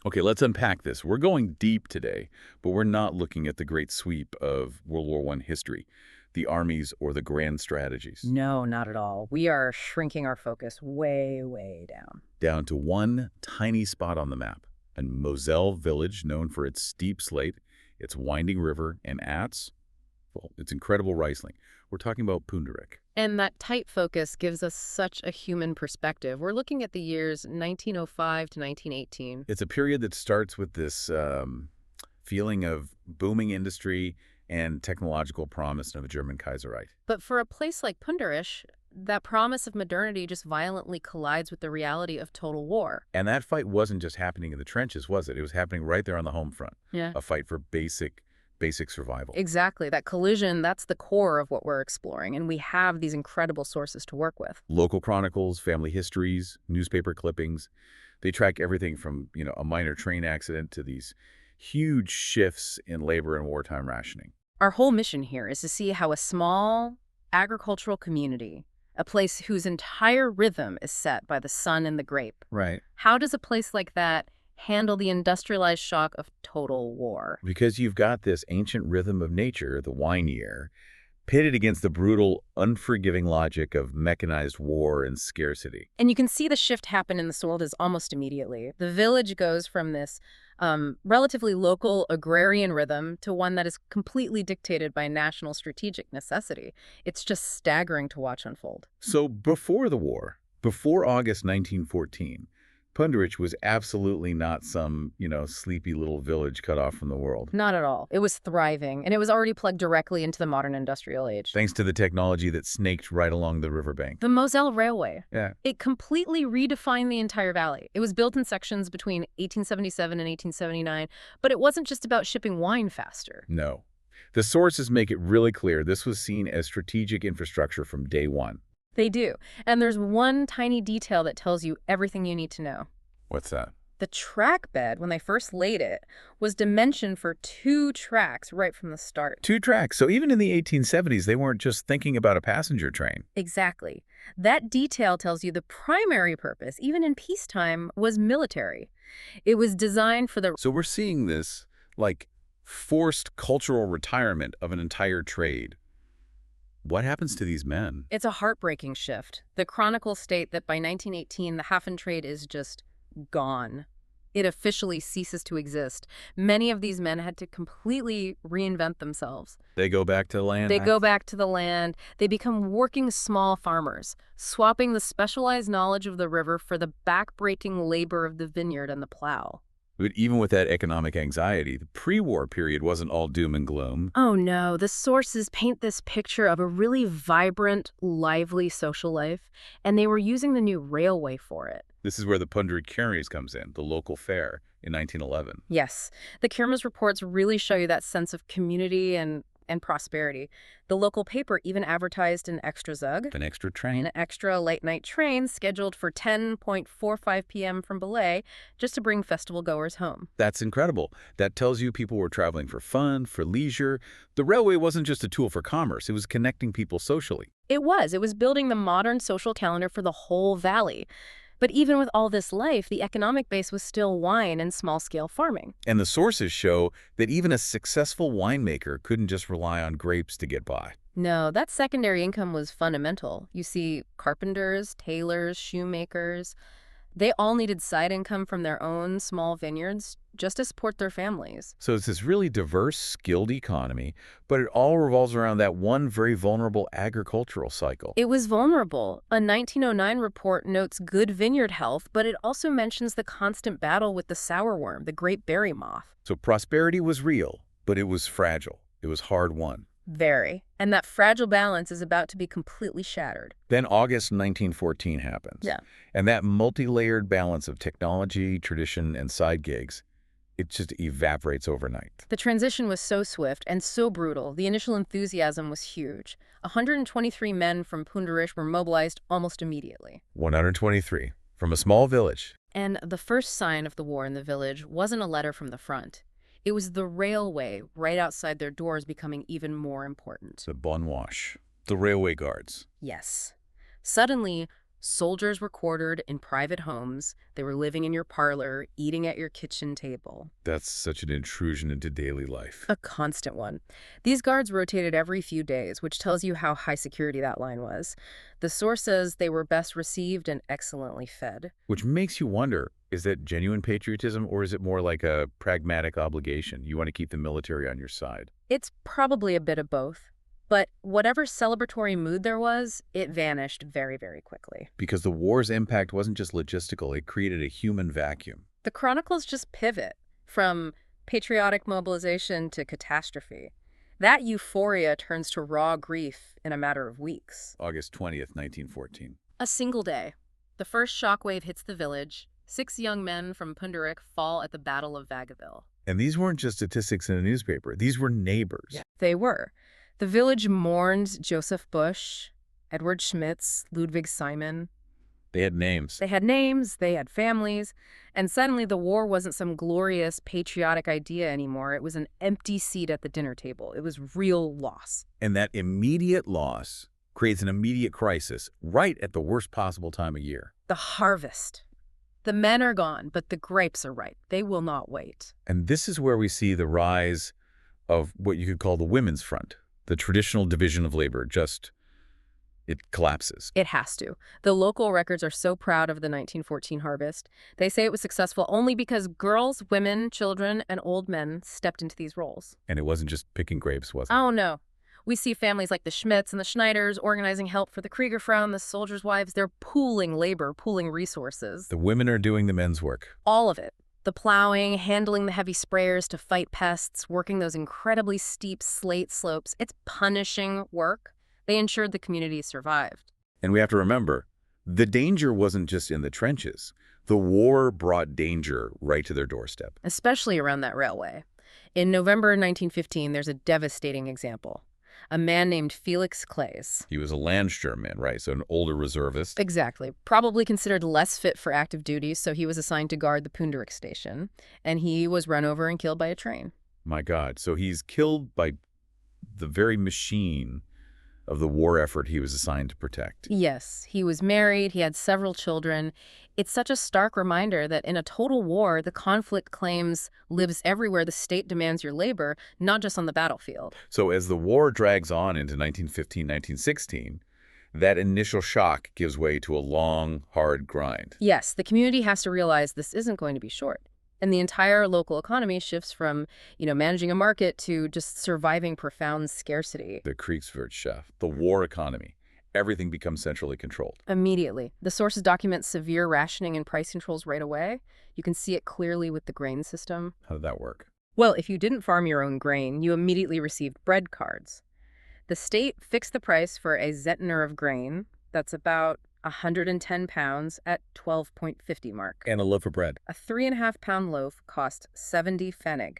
Okay, let's unpack this. We're going deep today, but we're not looking at the great sweep of World War I history, the armies, or the grand strategies. No, not at all. We are shrinking our focus way, way down. Down to one tiny spot on the map, a Moselle village known for its steep slate, its winding river, and well, its incredible Riesling. We're talking about Pünderich. And that tight focus gives us such a human perspective. We're looking at the years 1905 to 1918. It's a period that starts with this feeling of booming industry and technological promise of a German Kaiserreich. But for a place like Pünderich, that promise of modernity just violently collides with the reality of total war. And that fight wasn't just happening in the trenches, was it? It was happening right there on the home front. Yeah. A fight for basic survival. Exactly. That collision, that's the core of what we're exploring, and we have these incredible sources to work with. Local chronicles, family histories, newspaper clippings, they track everything from, a minor train accident to these huge shifts in labor and wartime rationing. Our whole mission here is to see how a small agricultural community, a place whose entire rhythm is set by the sun and the grape, Right. how does a place like that handle the industrialized shock of total war? Because you've got this ancient rhythm of nature, the wine year, pitted against the brutal, unforgiving logic of mechanized war and scarcity. And you can see the shift happen in the Soldes almost immediately. The village goes from this relatively local agrarian rhythm to one that is completely dictated by national strategic necessity. It's just staggering to watch unfold. So before the war, before August 1914, Pünderich was absolutely not some, sleepy little village cut off from the world. Not at all. It was thriving, and it was already plugged directly into the modern industrial age. Thanks to the technology that snaked right along the riverbank. The Moselle Railway. Yeah. It completely redefined the entire valley. It was built in sections between 1877 and 1879, but it wasn't just about shipping wine faster. No. The sources make it really clear this was seen as strategic infrastructure from day one. They do. And there's one tiny detail that tells you everything you need to know. What's that? The track bed, when they first laid it, was dimensioned for 2 tracks right from the start. 2 tracks. So even in the 1870s, they weren't just thinking about a passenger train. Exactly. That detail tells you the primary purpose, even in peacetime, was military. It was designed for the... So we're seeing this, forced cultural retirement of an entire trade. What happens to these men? It's a heartbreaking shift. The chronicles state that by 1918, the Hafen trade is just gone. It officially ceases to exist. Many of these men had to completely reinvent themselves. They go back to the land? They go back to the land. They become working small farmers, swapping the specialized knowledge of the river for the back-breaking labor of the vineyard and the plow. But even with that economic anxiety, the pre-war period wasn't all doom and gloom. Oh no, the sources paint this picture of a really vibrant, lively social life, and they were using the new railway for it. This is where the Pünderich Kermis comes in, the local fair in 1911. Yes, the Kermis reports really show you that sense of community and prosperity. The local paper even advertised an extra zug, An extra train? an extra late-night train scheduled for 10:45 p.m. from Belay, just to bring festival goers home. That's incredible. That tells you people were traveling for fun, for leisure. The railway wasn't just a tool for commerce. It was connecting people socially. It was building the modern social calendar for the whole valley. But even with all this life, the economic base was still wine and small-scale farming. And the sources show that even a successful winemaker couldn't just rely on grapes to get by. No, that secondary income was fundamental. You see, carpenters, tailors, shoemakers, they all needed side income from their own small vineyards just to support their families. So it's this really diverse, skilled economy, but it all revolves around that one very vulnerable agricultural cycle. It was vulnerable. A 1909 report notes good vineyard health, but it also mentions the constant battle with the sourworm, the great berry moth. So prosperity was real, but it was fragile. It was hard-won. Very. And that fragile balance is about to be completely shattered. Then August 1914 happens. Yeah. And that multi-layered balance of technology, tradition, and side gigs, it just evaporates overnight. The transition was so swift and so brutal, the initial enthusiasm was huge. 123 men from Pünderich were mobilized almost immediately. 123, from a small village. And the first sign of the war in the village wasn't a letter from the front. It was the railway right outside their doors becoming even more important. The Bon Wash, the railway guards. Yes. Suddenly, Soldiers were quartered in private homes. They were living in your parlor, eating at your kitchen table. That's such an intrusion into daily life. A constant one. These guards rotated every few days, which tells you how high security that line was. The source says they were best received and excellently fed. Which makes you wonder, is that genuine patriotism or is it more like a pragmatic obligation? You want to keep the military on your side. It's probably a bit of both. But whatever celebratory mood there was, it vanished very, very quickly. Because the war's impact wasn't just logistical, it created a human vacuum. The chronicles just pivot from patriotic mobilization to catastrophe. That euphoria turns to raw grief in a matter of weeks. August 20th, 1914. A single day. The first shockwave hits the village. 6 young men from Pünderich fall at the Battle of Vagaville. And these weren't just statistics in a newspaper. These were neighbors. Yeah. They were. The village mourned Joseph Busch, Edward Schmitz, Ludwig Simon. They had names. They had names, they had families, and suddenly the war wasn't some glorious patriotic idea anymore. It was an empty seat at the dinner table. It was real loss. And that immediate loss creates an immediate crisis right at the worst possible time of year. The harvest. The men are gone, but the grapes are ripe. They will not wait. And this is where we see the rise of what you could call the women's front. The traditional division of labor it collapses. It has to. The local records are so proud of the 1914 harvest. They say it was successful only because girls, women, children, and old men stepped into these roles. And it wasn't just picking grapes, was it? Oh, no. We see families like the Schmidts and the Schneiders organizing help for the Kriegerfrauen, the soldiers' wives. They're pooling labor, pooling resources. The women are doing the men's work. All of it. The plowing, handling the heavy sprayers to fight pests, working those incredibly steep slate slopes. It's punishing work. They ensured the community survived. And we have to remember, the danger wasn't just in the trenches. The war brought danger right to their doorstep. Especially around that railway. In November 1915, there's a devastating example. A man named Felix Claes. He was a Landsturmman, right? So an older reservist. Exactly. Probably considered less fit for active duty, so he was assigned to guard the Pünderich station. And he was run over and killed by a train. My God. So he's killed by the very machine of the war effort he was assigned to protect. Yes. He was married. He had several children. It's such a stark reminder that in a total war, the conflict claims lives everywhere the state demands your labor, not just on the battlefield. So as the war drags on into 1915, 1916, that initial shock gives way to a long, hard grind. Yes, the community has to realize this isn't going to be short. And the entire local economy shifts from, managing a market to just surviving profound scarcity. The Kriegswirtschaft, the war economy. Everything becomes centrally controlled. Immediately. The sources document severe rationing and price controls right away. You can see it clearly with the grain system. How did that work? Well, if you didn't farm your own grain, you immediately received bread cards. The state fixed the price for a zentner of grain. That's about 110 pounds at 12.50 mark. And a loaf of bread. A 3.5-pound loaf cost 70 pfennig.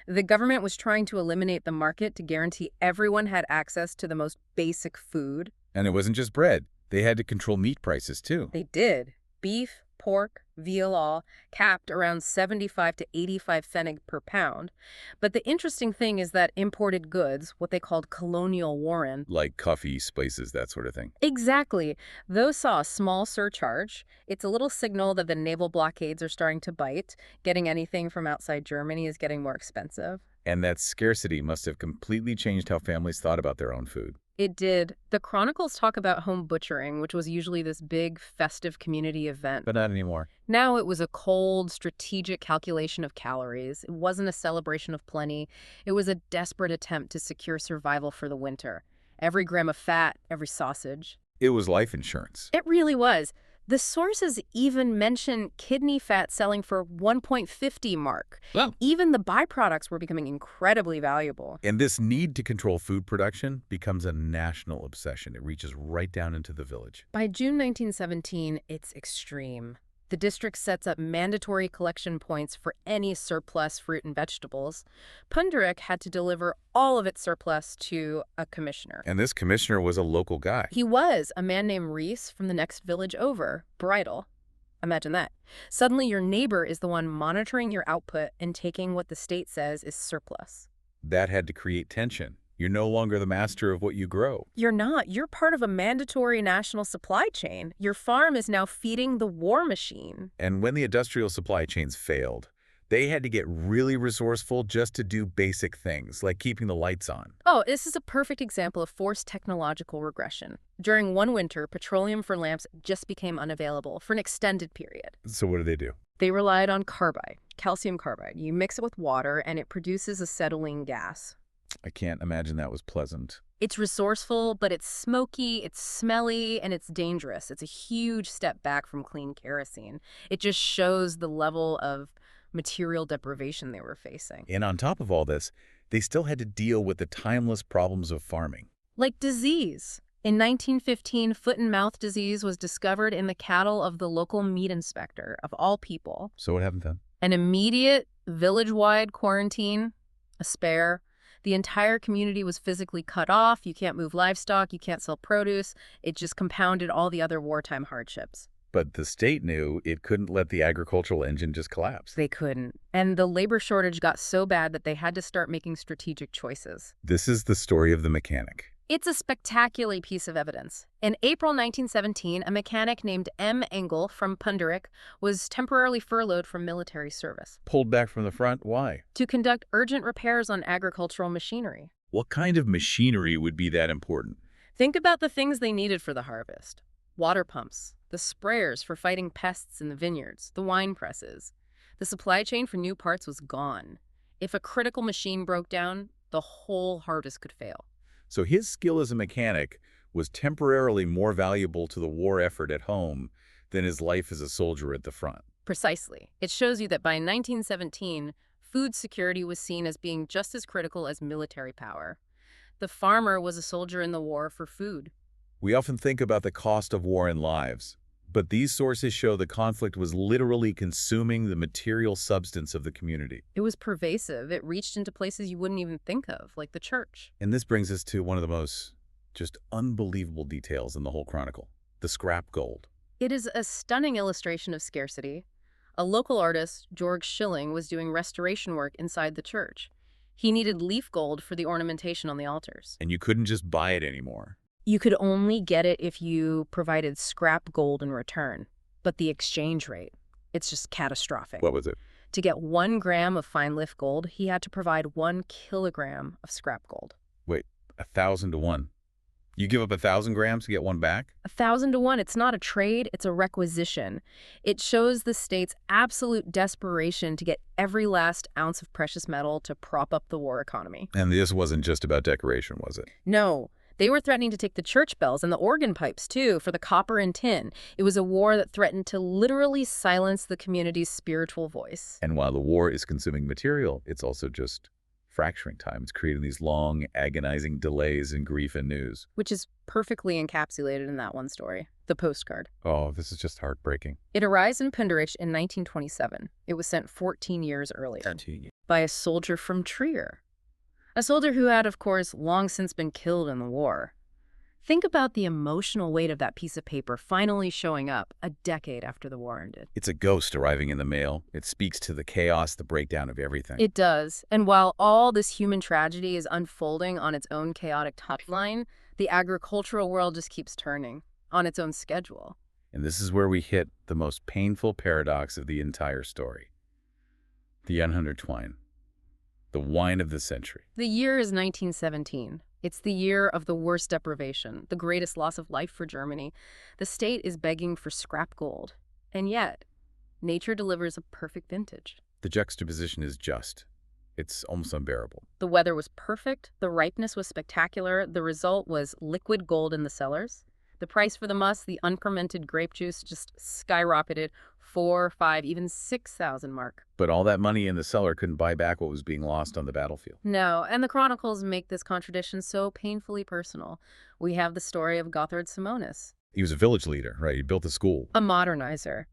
The government was trying to eliminate the market to guarantee everyone had access to the most basic food. And it wasn't just bread. They had to control meat prices, too. They did. Beef, pork, veal all, capped around 75 to 85 pfennig per pound. But the interesting thing is that imported goods, what they called colonial warren. Like coffee, spices, that sort of thing. Exactly. Those saw a small surcharge. It's a little signal that the naval blockades are starting to bite. Getting anything from outside Germany is getting more expensive. And that scarcity must have completely changed how families thought about their own food. It did. The chronicles talk about home butchering, which was usually this big, festive community event. But not anymore. Now it was a cold, strategic calculation of calories. It wasn't a celebration of plenty. It was a desperate attempt to secure survival for the winter. Every gram of fat, every sausage. It was life insurance. It really was. The sources even mention kidney fat selling for 1.50 mark. Wow. Even the byproducts were becoming incredibly valuable. And this need to control food production becomes a national obsession. It reaches right down into the village. By June 1917, it's extreme. The district sets up mandatory collection points for any surplus fruit and vegetables. Pünderich had to deliver all of its surplus to a commissioner. And this commissioner was a local guy. He was a man named Rees from the next village over, Bridal. Imagine that. Suddenly your neighbor is the one monitoring your output and taking what the state says is surplus. That had to create tension. You're no longer the master of what you grow. You're not. You're part of a mandatory national supply chain. Your farm is now feeding the war machine. And when the industrial supply chains failed, they had to get really resourceful just to do basic things, like keeping the lights on. Oh, this is a perfect example of forced technological regression. During one winter, petroleum for lamps just became unavailable for an extended period. So what do? They relied on carbide, calcium carbide. You mix it with water, and it produces acetylene gas. I can't imagine that was pleasant. It's resourceful, but it's smoky, it's smelly, and it's dangerous. It's a huge step back from clean kerosene. It just shows the level of material deprivation they were facing. And on top of all this, they still had to deal with the timeless problems of farming. Like disease. In 1915, foot and mouth disease was discovered in the cattle of the local meat inspector, of all people. So what happened then? An immediate, village-wide quarantine, a spare. The entire community was physically cut off. You can't move livestock. You can't sell produce. It just compounded all the other wartime hardships. But the state knew it couldn't let the agricultural engine just collapse. They couldn't. And the labor shortage got so bad that they had to start making strategic choices. This is the story of the mechanic. It's a spectacular piece of evidence. In April 1917, a mechanic named M. Engel from Pünderich was temporarily furloughed from military service Pulled back from the front? Why? to conduct urgent repairs on agricultural machinery. What kind of machinery would be that important? Think about the things they needed for the harvest. Water pumps, the sprayers for fighting pests in the vineyards, the wine presses. The supply chain for new parts was gone. If a critical machine broke down, the whole harvest could fail. So his skill as a mechanic was temporarily more valuable to the war effort at home than his life as a soldier at the front. Precisely. It shows you that by 1917, food security was seen as being just as critical as military power. The farmer was a soldier in the war for food. We often think about the cost of war in lives, but these sources show the conflict was literally consuming the material substance of the community. It was pervasive. It reached into places you wouldn't even think of, like the church. And this brings us to one of the most just unbelievable details in the whole chronicle, the scrap gold. It is a stunning illustration of scarcity. A local artist, Georg Schilling, was doing restoration work inside the church. He needed leaf gold for the ornamentation on the altars. And you couldn't just buy it anymore. You could only get it if you provided scrap gold in return. But the exchange rate, it's just catastrophic. What was it? To get 1 gram of fine lift gold, he had to provide 1 kilogram of scrap gold. Wait, 1,000 to 1. You give up 1,000 grams to get one back? 1,000 to 1. It's not a trade, it's a requisition. It shows the state's absolute desperation to get every last ounce of precious metal to prop up the war economy. And this wasn't just about decoration, was it? No. They were threatening to take the church bells and the organ pipes, too, for the copper and tin. It was a war that threatened to literally silence the community's spiritual voice. And while the war is consuming material, it's also just fracturing time. It's creating these long, agonizing delays in grief and news. Which is perfectly encapsulated in that one story, the postcard. Oh, this is just heartbreaking. It arrived in Pünderich in 1927. It was sent 14 years earlier by a soldier from Trier. A soldier who had, of course, long since been killed in the war. Think about the emotional weight of that piece of paper finally showing up a decade after the war ended. It's a ghost arriving in the mail. It speaks to the chaos, the breakdown of everything. It does. And while all this human tragedy is unfolding on its own chaotic timeline, the agricultural world just keeps turning on its own schedule. And this is where we hit the most painful paradox of the entire story. The unhuntertwine. The wine of the century. The year is 1917. It's the year of the worst deprivation, the greatest loss of life for Germany. The state is begging for scrap gold. And yet, nature delivers a perfect vintage. The juxtaposition is just. It's almost unbearable. The weather was perfect. The ripeness was spectacular. The result was liquid gold in the cellars. The price for the must, the unfermented grape juice, just skyrocketed 4, 5, even 6,000 mark. But all that money in the cellar couldn't buy back what was being lost on the battlefield. No, and the chronicles make this contradiction so painfully personal. We have the story of Gotthard Simonis. He was a village leader, right? He built a school. A modernizer.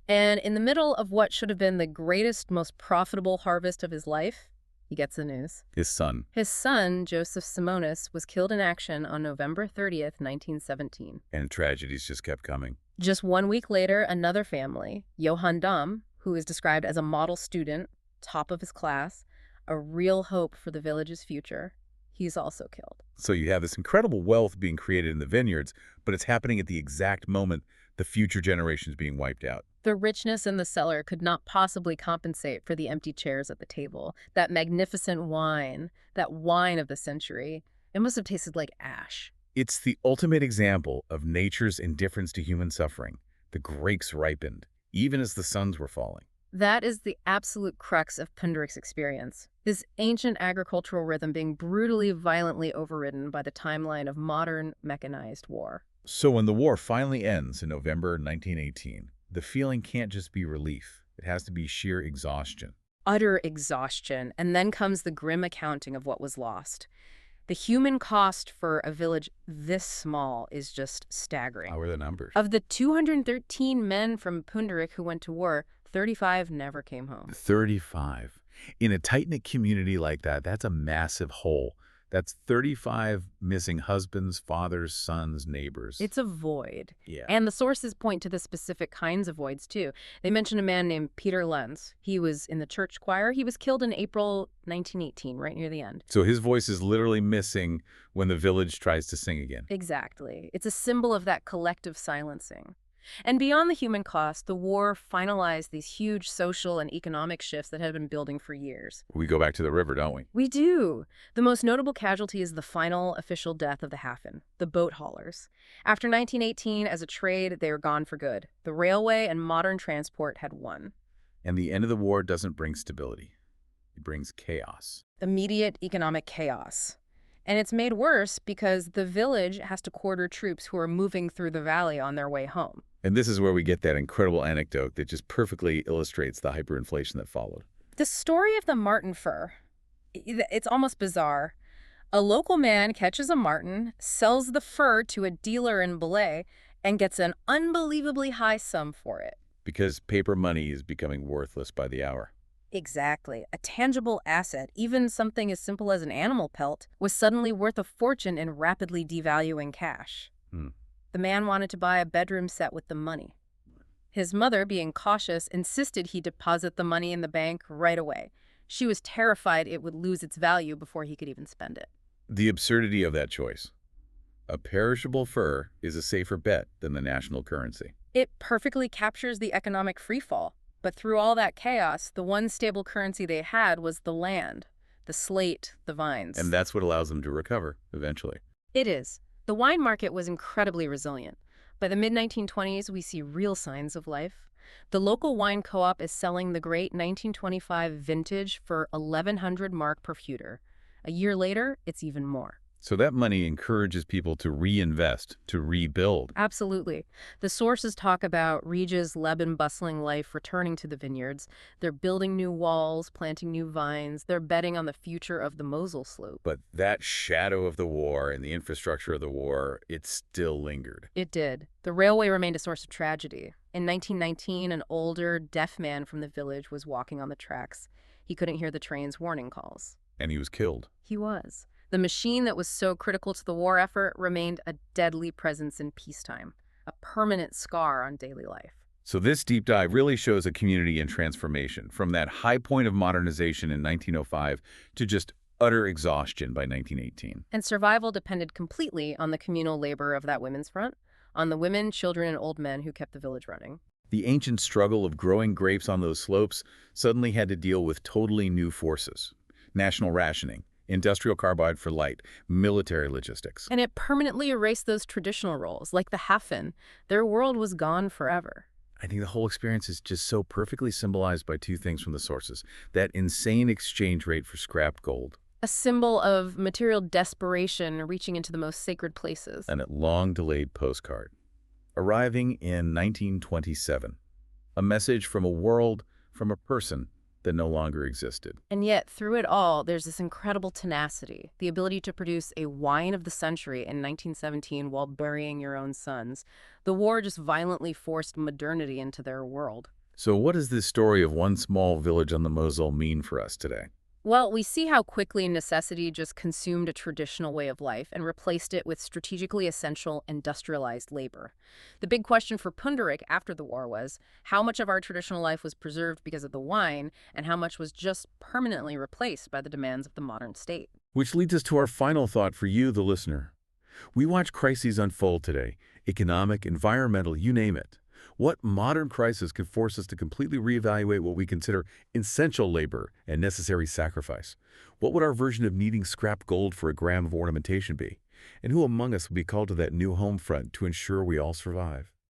And in the middle of what should have been the greatest, most profitable harvest of his life, he gets the news. His son. His son, Joseph Simonis, was killed in action on November 30th, 1917. And tragedies just kept coming. Just 1 week later, another family, Johann Damm, who is described as a model student, top of his class, a real hope for the village's future, He's also killed. So you have this incredible wealth being created in the vineyards, but it's happening at the exact moment the future generations being wiped out. The richness in the cellar could not possibly compensate for the empty chairs at the table. That magnificent wine, that wine of the century, it must have tasted like ash. It's the ultimate example of nature's indifference to human suffering. The grapes ripened, even as the suns were falling. That is the absolute crux of Pünderich's experience. This ancient agricultural rhythm being brutally, violently overridden by the timeline of modern, mechanized war. So when the war finally ends in November 1918, the feeling can't just be relief. It has to be sheer exhaustion. Utter exhaustion, and then comes the grim accounting of what was lost. The human cost for a village this small is just staggering. How are the numbers? Of the 213 men from Pünderich who went to war, 35 never came home. 35. In a tight-knit community like that, that's a massive hole. That's 35 missing husbands, fathers, sons, neighbors. It's a void. Yeah. And the sources point to the specific kinds of voids, too. They mention a man named Peter Lenz. He was in the church choir. He was killed in April 1918, right near the end. So his voice is literally missing when the village tries to sing again. Exactly. It's a symbol of that collective silencing. And beyond the human cost, the war finalized these huge social and economic shifts that had been building for years. We go back to the river, don't we? We do. The most notable casualty is the final official death of the Hafen, the boat haulers. After 1918, as a trade, they were gone for good. The railway and modern transport had won. And the end of the war doesn't bring stability. It brings chaos. Immediate economic chaos. And it's made worse because the village has to quarter troops who are moving through the valley on their way home. And this is where we get that incredible anecdote that just perfectly illustrates the hyperinflation that followed. The story of the marten fur, it's almost bizarre. A local man catches a marten, sells the fur to a dealer in Belay, and gets an unbelievably high sum for it. Because paper money is becoming worthless by the hour. Exactly. A tangible asset, even something as simple as an animal pelt, was suddenly worth a fortune in rapidly devaluing cash. The man wanted to buy a bedroom set with the money. His mother, being cautious, insisted he deposit the money in the bank right away. She was terrified it would lose its value before he could even spend it. The absurdity of that choice. A perishable fur is a safer bet than the national currency. It perfectly captures the economic freefall. But through all that chaos, the one stable currency they had was the land, the slate, the vines. And that's what allows them to recover, eventually. It is. The wine market was incredibly resilient. By the mid-1920s, we see real signs of life. The local wine co-op is selling the great 1925 vintage for 1,100 mark per feuder. A year later, it's even more. So that money encourages people to reinvest, to rebuild. Absolutely. The sources talk about Riga's Lebanon bustling life returning to the vineyards. They're building new walls, planting new vines. They're betting on the future of the Mosel slope. But that shadow of the war and the infrastructure of the war, it still lingered. It did. The railway remained a source of tragedy. In 1919, an older, deaf man from the village was walking on the tracks. He couldn't hear the train's warning calls. And he was killed. He was. The machine that was so critical to the war effort remained a deadly presence in peacetime, a permanent scar on daily life. So this deep dive really shows a community in transformation, from that high point of modernization in 1905 to just utter exhaustion by 1918. And survival depended completely on the communal labor of that women's front, on the women, children, and old men who kept the village running. The ancient struggle of growing grapes on those slopes suddenly had to deal with totally new forces. National rationing, industrial carbide for light, military logistics. And it permanently erased those traditional roles, like the Hafen. Their world was gone forever. I think the whole experience is just so perfectly symbolized by two things from the sources. That insane exchange rate for scrapped gold. A symbol of material desperation reaching into the most sacred places. And a long-delayed postcard. Arriving in 1927. A message from a world, from a person that no longer existed. And yet, through it all, there's this incredible tenacity, the ability to produce a wine of the century in 1917 while burying your own sons. The war just violently forced modernity into their world. So what does this story of one small village on the Mosel mean for us today? Well, we see how quickly necessity just consumed a traditional way of life and replaced it with strategically essential industrialized labor. The big question for Pünderich after the war was how much of our traditional life was preserved because of the wine and how much was just permanently replaced by the demands of the modern state. Which leads us to our final thought for you, the listener. We watch crises unfold today, economic, environmental, you name it. What modern crisis could force us to completely reevaluate what we consider essential labor and necessary sacrifice? What would our version of needing scrap gold for a gram of ornamentation be? And who among us would be called to that new home front to ensure we all survive?